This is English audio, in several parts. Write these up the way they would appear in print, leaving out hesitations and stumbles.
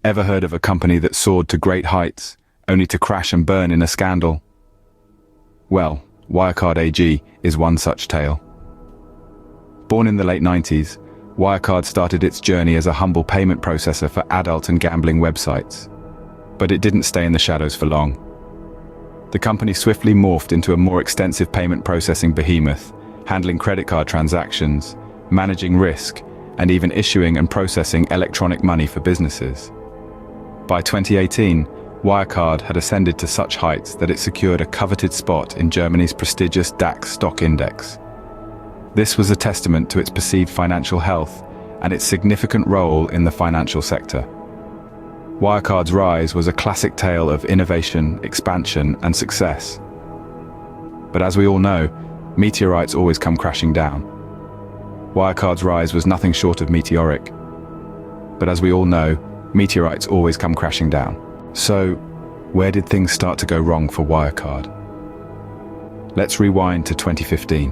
Ever heard of a company that soared to great heights, only to crash and burn in a scandal? Well, Wirecard AG is one such tale. Born in the late 90s, Wirecard started its journey as a humble payment processor for adult and gambling websites. But it didn't stay in the shadows for long. The company swiftly morphed into a more extensive payment processing behemoth, handling credit card transactions, managing risk, and even issuing and processing electronic money for businesses. By 2018, Wirecard had ascended to such heights that it secured a coveted spot in Germany's prestigious DAX stock index. This was a testament to its perceived financial health and its significant role in the financial sector. Wirecard's rise was a classic tale of innovation, expansion, and success. But as we all know, meteorites always come crashing down. Wirecard's rise was nothing short of meteoric. But as we all know, meteorites always come crashing down. So, where did things start to go wrong for Wirecard? Let's rewind to 2015.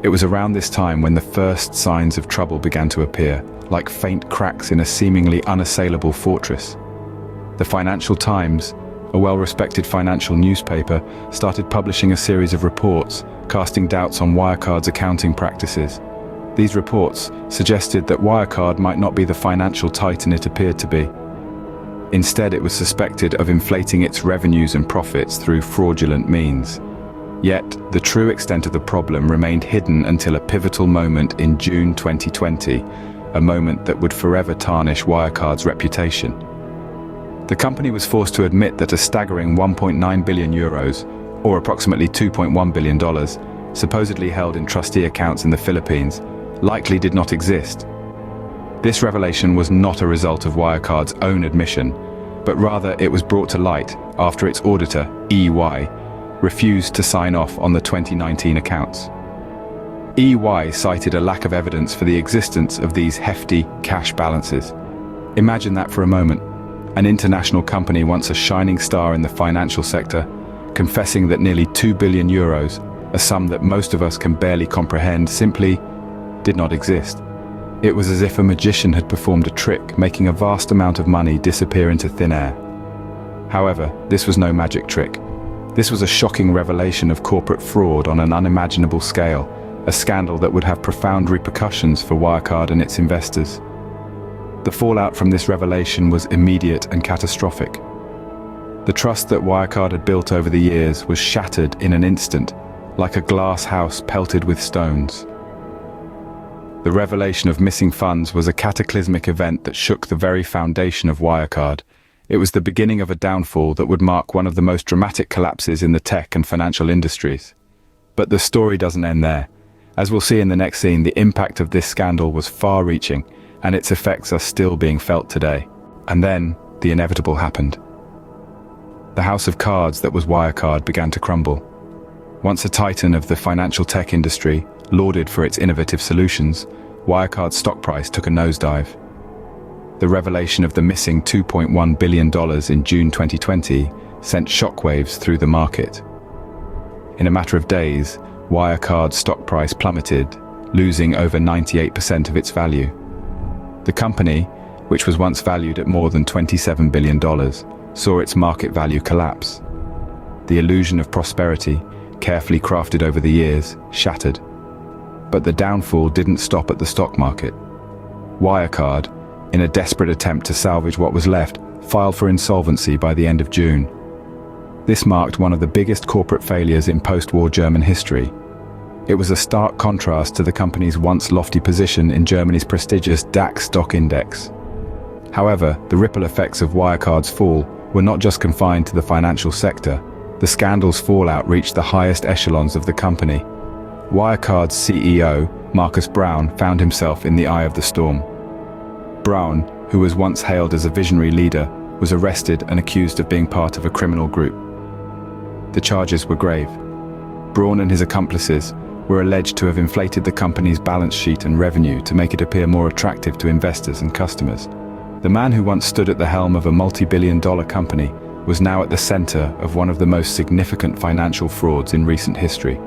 It was around this time when the first signs of trouble began to appear, like faint cracks in a seemingly unassailable fortress. The Financial Times, a well-respected financial newspaper, started publishing a series of reports, casting doubts on Wirecard's accounting practices. These reports suggested that Wirecard might not be the financial titan it appeared to be. Instead, it was suspected of inflating its revenues and profits through fraudulent means. Yet, the true extent of the problem remained hidden until a pivotal moment in June 2020, a moment that would forever tarnish Wirecard's reputation. The company was forced to admit that a staggering 1.9 billion euros, or approximately $2.1 billion, supposedly held in trustee accounts in the Philippines, likely did not exist. This revelation was not a result of Wirecard's own admission, but rather it was brought to light after its auditor, EY, refused to sign off on the 2019 accounts. EY cited a lack of evidence for the existence of these hefty cash balances. Imagine that for a moment. An international company, once a shining star in the financial sector, confessing that nearly 2 billion euros, a sum that most of us can barely comprehend, simply did not exist. It was as if a magician had performed a trick, making a vast amount of money disappear into thin air. However, this was no magic trick. This was a shocking revelation of corporate fraud on an unimaginable scale, a scandal that would have profound repercussions for Wirecard and its investors. The fallout from this revelation was immediate and catastrophic. The trust that Wirecard had built over the years was shattered in an instant, like a glass house pelted with stones. The revelation of missing funds was a cataclysmic event that shook the very foundation of Wirecard. It was the beginning of a downfall that would mark one of the most dramatic collapses in the tech and financial industries. But the story doesn't end there. As we'll see in the next scene, the impact of this scandal was far-reaching, and its effects are still being felt today. And then, the inevitable happened. The house of cards that was Wirecard began to crumble. Once a titan of the financial tech industry, lauded for its innovative solutions, Wirecard's stock price took a nosedive. The revelation of the missing $2.1 billion in June 2020 sent shockwaves through the market. In a matter of days, Wirecard's stock price plummeted, losing over 98% of its value. The company, which was once valued at more than $27 billion, saw its market value collapse. The illusion of prosperity, carefully crafted over the years, shattered. But the downfall didn't stop at the stock market. Wirecard, in a desperate attempt to salvage what was left, filed for insolvency by the end of June. This marked one of the biggest corporate failures in post-war German history. It was a stark contrast to the company's once lofty position in Germany's prestigious DAX stock index. However, the ripple effects of Wirecard's fall were not just confined to the financial sector. The scandal's fallout reached the highest echelons of the company. Wirecard's CEO, Markus Braun, found himself in the eye of the storm. Braun, who was once hailed as a visionary leader, was arrested and accused of being part of a criminal group. The charges were grave. Braun and his accomplices were alleged to have inflated the company's balance sheet and revenue to make it appear more attractive to investors and customers. The man who once stood at the helm of a multi-billion-dollar company was now at the center of one of the most significant financial frauds in recent history.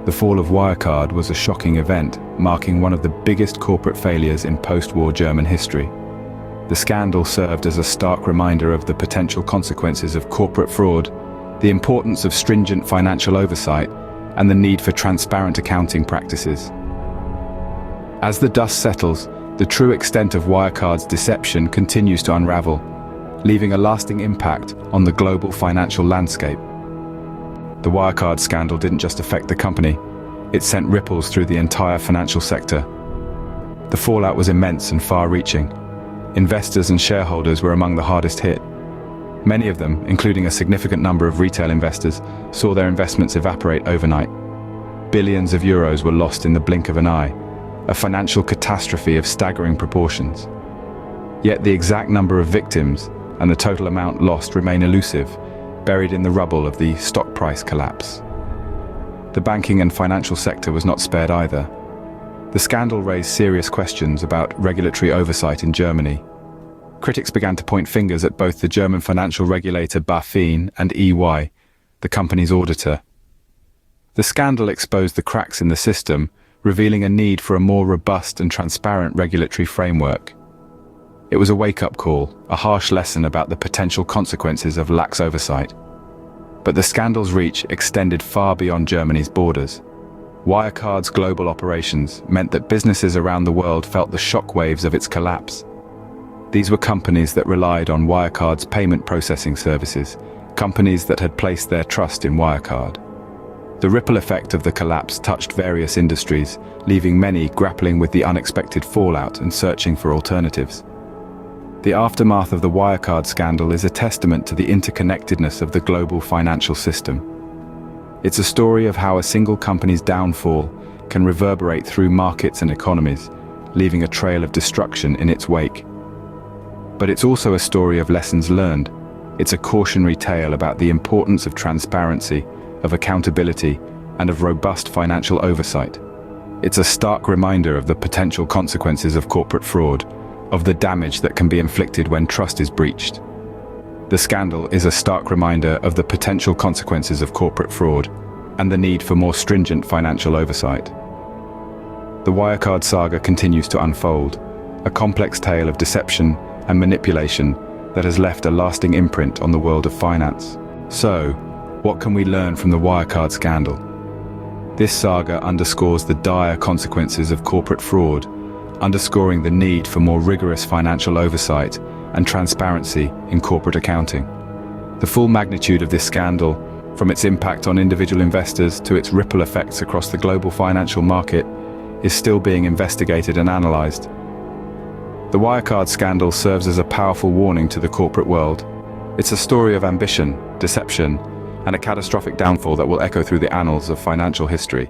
The fall of Wirecard was a shocking event, marking one of the biggest corporate failures in post-war German history. The scandal served as a stark reminder of the potential consequences of corporate fraud, the importance of stringent financial oversight, and the need for transparent accounting practices. As the dust settles, the true extent of Wirecard's deception continues to unravel, leaving a lasting impact on the global financial landscape. The Wirecard scandal didn't just affect the company, it sent ripples through the entire financial sector. The fallout was immense and far-reaching. Investors and shareholders were among the hardest hit. Many of them, including a significant number of retail investors, saw their investments evaporate overnight. Billions of euros were lost in the blink of an eye, a financial catastrophe of staggering proportions. Yet the exact number of victims and the total amount lost remain elusive, buried in the rubble of the stock price collapse. The banking and financial sector was not spared either. The scandal raised serious questions about regulatory oversight in Germany. Critics began to point fingers at both the German financial regulator BaFin and EY, the company's auditor. The scandal exposed the cracks in the system, revealing a need for a more robust and transparent regulatory framework. It was a wake-up call, a harsh lesson about the potential consequences of lax oversight. But the scandal's reach extended far beyond Germany's borders. Wirecard's global operations meant that businesses around the world felt the shockwaves of its collapse. These were companies that relied on Wirecard's payment processing services, companies that had placed their trust in Wirecard. The ripple effect of the collapse touched various industries, leaving many grappling with the unexpected fallout and searching for alternatives. The aftermath of the Wirecard scandal is a testament to the interconnectedness of the global financial system. It's a story of how a single company's downfall can reverberate through markets and economies, leaving a trail of destruction in its wake. But it's also a story of lessons learned. It's a cautionary tale about the importance of transparency, of accountability, and of robust financial oversight. It's a stark reminder of the potential consequences of corporate fraud, of the damage that can be inflicted when trust is breached. The scandal is a stark reminder of the potential consequences of corporate fraud and the need for more stringent financial oversight. The Wirecard saga continues to unfold, a complex tale of deception and manipulation that has left a lasting imprint on the world of finance. So, what can we learn from the Wirecard scandal? This saga underscores the dire consequences of corporate fraud, underscoring the need for more rigorous financial oversight and transparency in corporate accounting. The full magnitude of this scandal, from its impact on individual investors to its ripple effects across the global financial market, is still being investigated and analyzed. The Wirecard scandal serves as a powerful warning to the corporate world. It's a story of ambition, deception, and a catastrophic downfall that will echo through the annals of financial history.